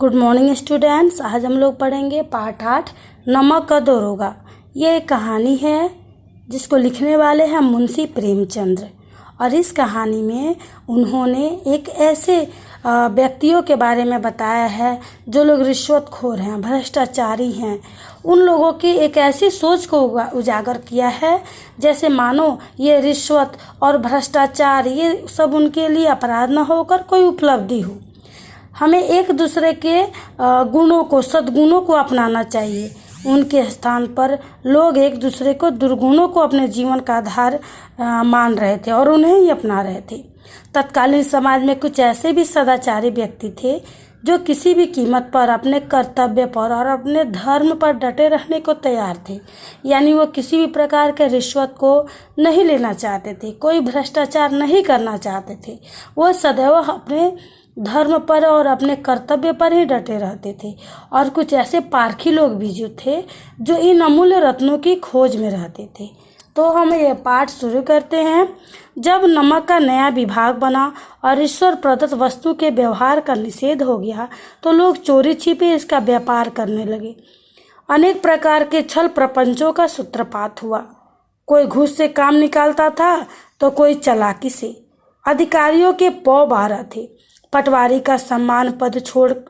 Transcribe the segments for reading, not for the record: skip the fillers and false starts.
Good morning students. आज हम लोग पढ़ेंगे पाठ 8 नमक का दरोगा। ये एक कहानी है जिसको लिखने वाले हैं मुंशी प्रेमचंद्र। और इस कहानी में उन्होंने एक ऐसे व्यक्तियों के बारे में बताया है जो लोग रिश्वतखोर हैं, भ्रष्टाचारी हैं। उन लोगों की एक ऐसी सोच को उजागर किया है जैसे मानो ये रिश्वत और भ्रष्टाचार ये सब उनके लिए अपराध न होकर कोई उपलब्धि हो। हमें एक दूसरे के गुणों को, सद्गुणों को अपनाना चाहिए। उनके स्थान पर लोग एक दूसरे को दुर्गुणों को अपने जीवन का आधार मान रहे थे और उन्हें ही अपना रहे थे। तत्कालीन समाज में कुछ ऐसे भी सदाचारी व्यक्ति थे जो किसी भी कीमत पर अपने कर्तव्य पर और अपने धर्म पर डटे रहने को तैयार थे। यानी वो किसी भी प्रकार के रिश्वत को नहीं लेना चाहते थे, कोई भ्रष्टाचार नहीं करना चाहते थे। वो सदैव अपने धर्म पर और अपने कर्तव्य पर ही डटे रहते थे। और कुछ ऐसे पारखी लोग भी जो थे जो इन अमूल्य रत्नों की खोज में रहते थे। तो हम ये पाठ शुरू करते हैं। जब नमक का नया विभाग बना और ईश्वर प्रदत्त वस्तु के व्यवहार का निषेध हो गया तो लोग चोरी छिपे इसका व्यापार करने लगे। अनेक प्रकार के छल प्रपंचों का सूत्रपात हुआ। कोई घूस से काम निकालता था तो कोई चालाकी से। अधिकारियों के पौ 12 थे। पटवारी का सम्मान पद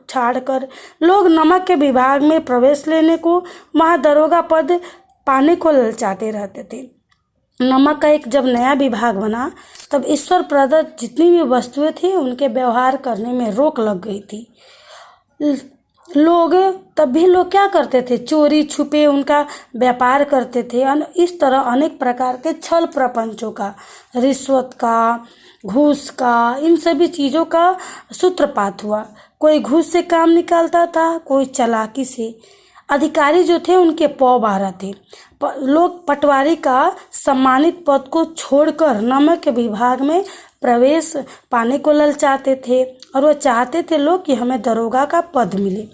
छाड़ कर लोग नमक के विभाग में प्रवेश लेने को, महादरोगा पद पाने को ललचाते रहते थे। नमक का एक जब नया विभाग बना तब ईश्वर प्रदत्त जितनी भी वस्तुएं थी उनके व्यवहार करने में रोक लग गई थी। तब भी लोग क्या करते थे? चोरी छुपे उनका व्यापार करते थे। इस तरह अनेक प्रकार के छल प्रपंचों का, रिश्वत का, घूस का, इन सभी चीज़ों का सूत्रपात हुआ। कोई घूस से काम निकालता था, कोई चालाकी से। अधिकारी जो थे उनके पौ 12 थे। लोग पटवारी का सम्मानित पद को छोड़कर नमक के विभाग में प्रवेश पाने को ललचाते थे और वो चाहते थे लोग कि हमें दरोगा का पद मिले।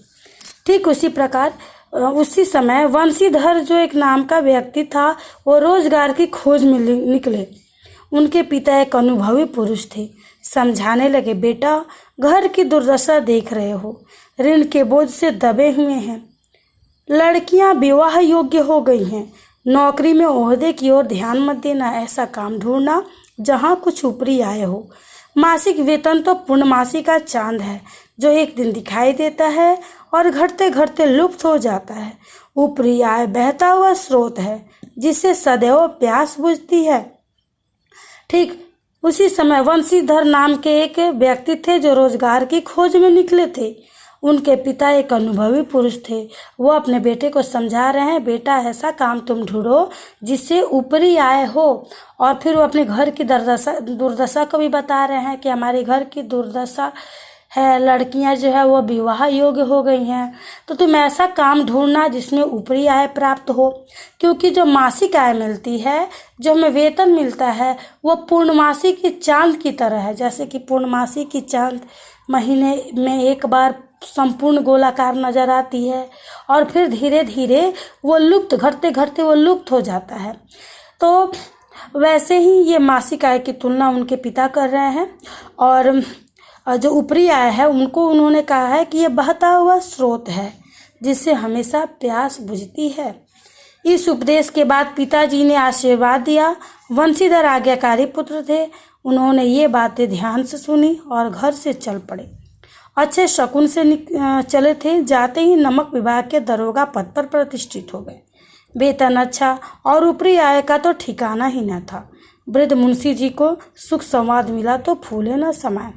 ठीक उसी प्रकार उसी समय वंशीधर जो एक नाम का व्यक्ति था वो रोजगार की खोज में निकले। उनके पिता एक अनुभवी पुरुष थे। समझाने लगे, बेटा घर की दुर्दशा देख रहे हो, ऋण के बोझ से दबे हुए हैं, लड़कियां विवाह योग्य हो गई हैं, नौकरी में ओहदे की ओर ध्यान मत देना, ऐसा काम ढूंढना जहां कुछ ऊपरी आय हो। मासिक वेतन तो पूर्णमासी का चांद है जो एक दिन दिखाई देता है और घटते घटते लुप्त हो जाता है। ऊपरी आय बहता हुआ स्रोत है जिससे सदैव प्यास बुझती है। ठीक उसी समय वंशीधर नाम के एक व्यक्ति थे जो रोजगार की खोज में निकले थे। उनके पिता एक अनुभवी पुरुष थे। वो अपने बेटे को समझा रहे हैं, बेटा ऐसा काम तुम ढूंढो जिससे ऊपरी आय हो। और फिर वो अपने घर की दुर्दशा को भी बता रहे हैं कि हमारे घर की दुर्दशा है, लड़कियां जो है वो विवाह योग्य हो गई हैं, तो तुम ऐसा काम ढूंढना जिसमें ऊपरी आय प्राप्त हो। क्योंकि जो मासिक आय मिलती है, जो हमें वेतन मिलता है, वो पूर्णमासी की चांद की तरह है। जैसे कि पूर्णमासी की चांद महीने में एक बार संपूर्ण गोलाकार नजर आती है और फिर धीरे धीरे वो लुप्त, घटते घटते वो लुप्त हो जाता है। तो वैसे ही ये मासिक आय की तुलना उनके पिता कर रहे हैं। और जो ऊपरी आय है उनको उन्होंने कहा है कि ये बहता हुआ स्रोत है जिससे हमेशा प्यास बुझती है। इस उपदेश के बाद पिताजी ने आशीर्वाद दिया। वंशीधर आज्ञाकारी पुत्र थे। उन्होंने ये बातें ध्यान से सुनी और घर से चल पड़े। अच्छे शकुन से चले थे। जाते ही नमक विभाग के दरोगा पद पर प्रतिष्ठित हो गए। वेतन अच्छा और ऊपरी आय का तो ठिकाना ही न था। वृद्ध मुंशी जी को सुख संवाद मिला तो फूले न समाये।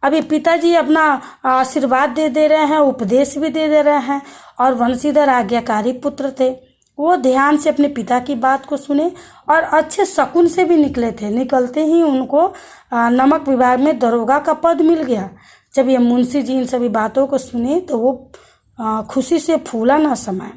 अभी पिताजी अपना आशीर्वाद दे रहे हैं, उपदेश भी दे रहे हैं। और वंशीधर आज्ञाकारी पुत्र थे, वो ध्यान से अपने पिता की बात को सुने और अच्छे शकुन से भी निकले थे। निकलते ही उनको नमक विभाग में दरोगा का पद मिल गया। जब ये मुंशी जी इन सभी बातों को सुने तो वो खुशी से फूला न समाये।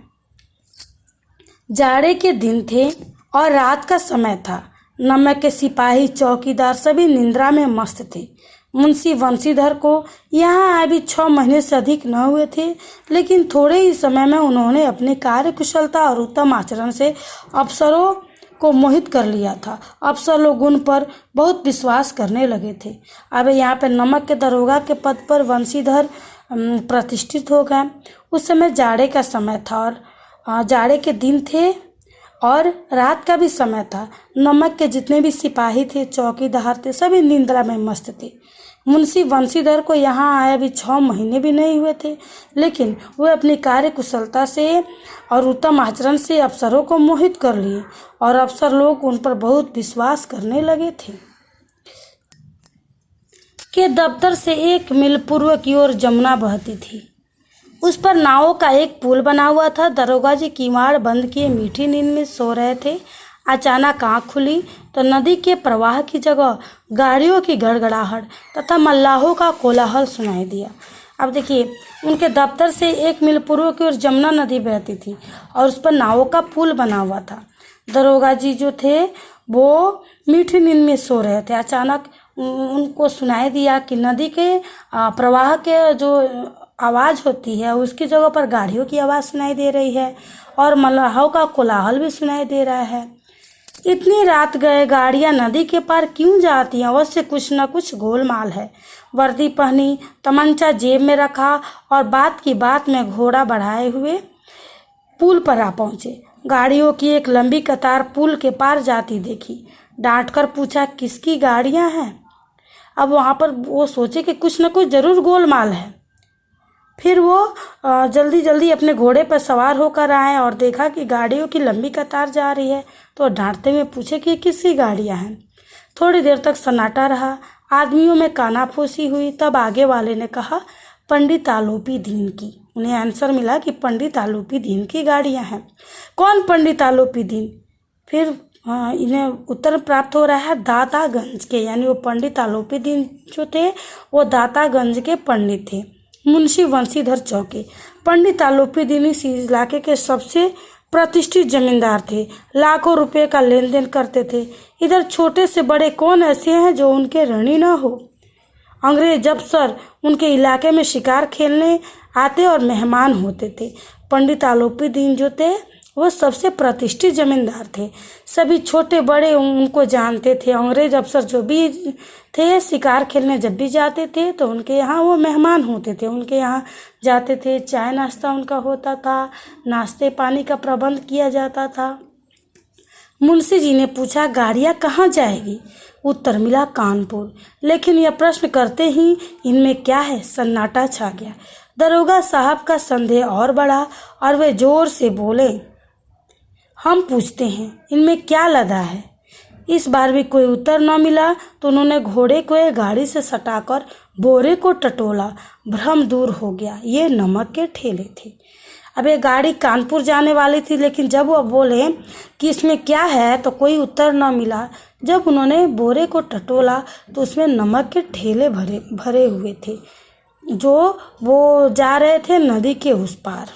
जाड़े के दिन थे और रात का समय था। नमक के सिपाही, चौकीदार सभी निंद्रा में मस्त थे। मुंशी वंशीधर को यहाँ आए भी 6 महीने से अधिक न हुए थे, लेकिन थोड़े ही समय में उन्होंने अपनी कार्य कुशलता और उत्तम आचरण से अफसरों को मोहित कर लिया था। अफसर लोग उन पर बहुत विश्वास करने लगे थे। अब यहाँ पे नमक के दरोगा के पद पर वंशीधर प्रतिष्ठित हो गए। उस समय जाड़े का समय था और जाड़े के दिन थे और रात का भी समय था। नमक के जितने भी सिपाही थे, चौकीदार थे, सभी निंद्रा में मस्त थे। मुंशी बंशीधर को यहाँ आए अभी 6 महीने भी नहीं हुए थे, लेकिन वह अपनी कार्य कुशलता से और उत्तम आचरण से अफसरों को मोहित कर लिए और अफसर लोग उन पर बहुत विश्वास करने लगे थे। के दफ्तर से 1 मील पूर्व की ओर जमुना बहती थी। उस पर नावों का एक पुल बना हुआ था। दरोगा जी किवाड़ बंद किए मीठी नींद में सो रहे थे। अचानक आँख खुली तो नदी के प्रवाह की जगह गाड़ियों की गड़गड़ाहट तथा मल्लाहों का कोलाहल सुनाई दिया। अब देखिए, उनके दफ्तर से 1 मील पूर्व की ओर जमुना नदी बहती थी और उस पर नावों का पुल बना हुआ था। दरोगा जी जो थे वो मीठी नींद में सो रहे थे। अचानक उनको सुनाई दिया कि नदी के प्रवाह के जो आवाज़ होती है उसकी जगह पर गाड़ियों की आवाज़ सुनाई दे रही है और मल्लाहों का कोलाहल भी सुनाई दे रहा है। इतनी रात गए, गाड़ियां नदी के पार क्यों जाती हैं? अवश्य कुछ न कुछ गोलमाल है। वर्दी पहनी, तमंचा जेब में रखा और बात की बात में घोड़ा बढ़ाए हुए पुल पर आ पहुंचे। गाड़ियों की एक लंबी कतार पुल के पार जाती देखी। डांट कर पूछा, किसकी गाड़ियां हैं? अब वहाँ पर वो सोचे कि कुछ न कुछ जरूर गोलमाल है। फिर वो जल्दी जल्दी अपने घोड़े पर सवार होकर आए और देखा कि गाड़ियों की लंबी कतार जा रही है, तो डांटते हुए पूछे कि किसकी गाड़ियां हैं। थोड़ी देर तक सन्नाटा रहा, आदमियों में कानाफूसी हुई। तब आगे वाले ने कहा, पंडित आलोपी दीन की। उन्हें आंसर मिला कि पंडित आलोपी दीन की गाड़ियां हैं। कौन पंडित आलोपी दीन? फिर इन्हें उत्तर प्राप्त हो रहा है दातागंज के, यानी वो पंडित आलोपी दीन जो थे वो दातागंज के पंडित थे। मुंशी बंशीधर चौके। पंडित आलोपी दीन इस इलाके के सबसे प्रतिष्ठित जमींदार थे। लाखों रुपए का लेन देन करते थे। इधर छोटे से बड़े कौन ऐसे हैं जो उनके ऋणी न हो। अंग्रेज अफसर उनके इलाके में शिकार खेलने आते और मेहमान होते थे। पंडित आलोपी दीन जो थे वो सबसे प्रतिष्ठित जमींदार थे। सभी छोटे बड़े उनको जानते थे। अंग्रेज अफसर जो भी थे शिकार खेलने जब भी जाते थे तो उनके यहाँ वो मेहमान होते थे, उनके यहाँ जाते थे। चाय नाश्ता उनका होता था, नाश्ते पानी का प्रबंध किया जाता था। मुंशी जी ने पूछा, गाड़ियाँ कहाँ जाएगी? उत्तर मिला, कानपुर। लेकिन यह प्रश्न करते ही इनमें क्या है, सन्नाटा छा गया। दरोगा साहब का संदेह और बढ़ा और वे जोर से बोले, हम पूछते हैं इनमें क्या लदा है। इस बार भी कोई उत्तर न मिला तो उन्होंने घोड़े को एक गाड़ी से सटाकर बोरे को टटोला। भ्रम दूर हो गया, ये नमक के ठेले थे। अब ये गाड़ी कानपुर जाने वाली थी, लेकिन जब वो बोले कि इसमें क्या है तो कोई उत्तर न मिला। जब उन्होंने बोरे को टटोला तो उसमें नमक के ठेले भरे हुए थे, जो वो जा रहे थे नदी के उस पार।